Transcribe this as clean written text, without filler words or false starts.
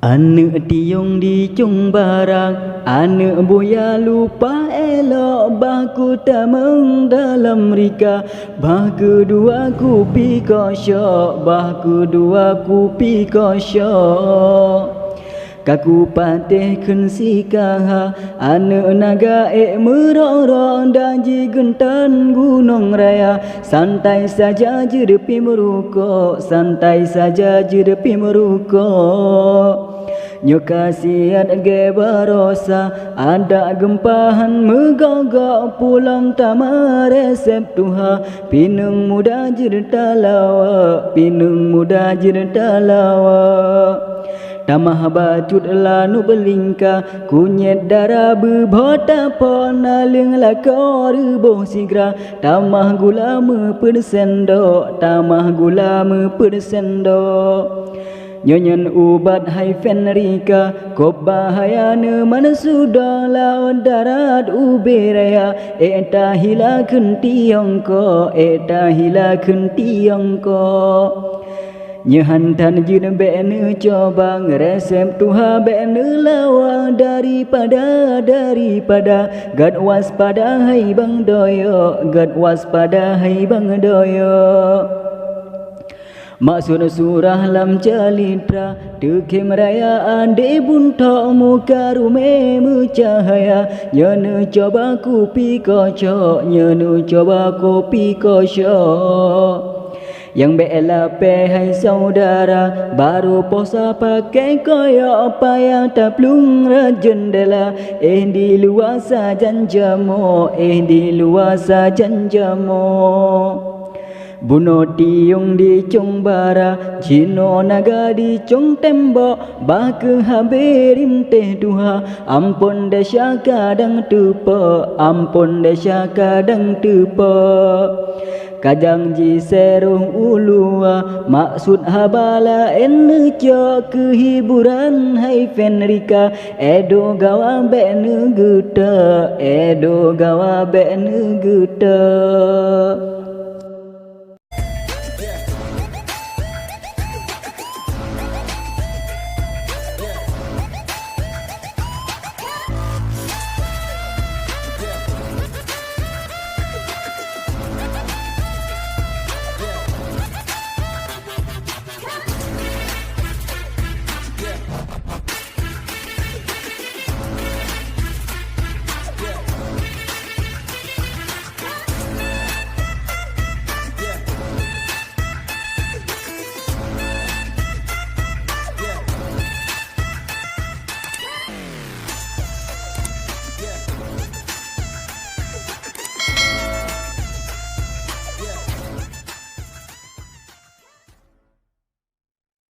Ane tiung di cung barang, ane boya lupa elok, baku tameng dalam rika, bah kedua ku pi kosyok, bah kedua ku pi kosyok. Kaku patih kun sikaha, ane naga merorong daji gentan gunung raya. Santai saja jerepi merukuk, santai saja jerepi merukuk. Nyokasiat ge barosa, ada gempahan megogok pulang tama resep tuha. Pinung muda jerta lawa, pinung muda jerta lawa. Tamah bacut lanu belingka, kunyet darah bebota pona leng lakor boh sigra. Tamah gula meperdesendok, tamah gula meperdesendok. Nyanyian ubat hai fenrika, kop bahayana mana sudah lawan darat uberaya. Eta hilakeun tiongko, eta hilakeun tiongko. Nyehantan jin bene coba ngeresep tuha bene lawa daripada gad waspada hai bang doyo, gad waspada hai bang doyo. Maksud surah lam calitra, tekem raya ande buntok muka rume mucahaya. Nyenu coba kopi kocok, nyenu coba kopi kocok. Yang bela pe hai saudara, baru posa pakai koyok payah taplung rajendela. Di luar sajan jamo, di luar sajan jamo. Bunuh tiung di cung bara, jino naga di cung tembok, bak haberin teh duha. Ampun desa kadang tupa, ampun desa kadang tupa. Kadang ji serung ulua, maksud habala enneco kehiburan hai fenrika. Edo gawa bene guta, edo gawa bene guta.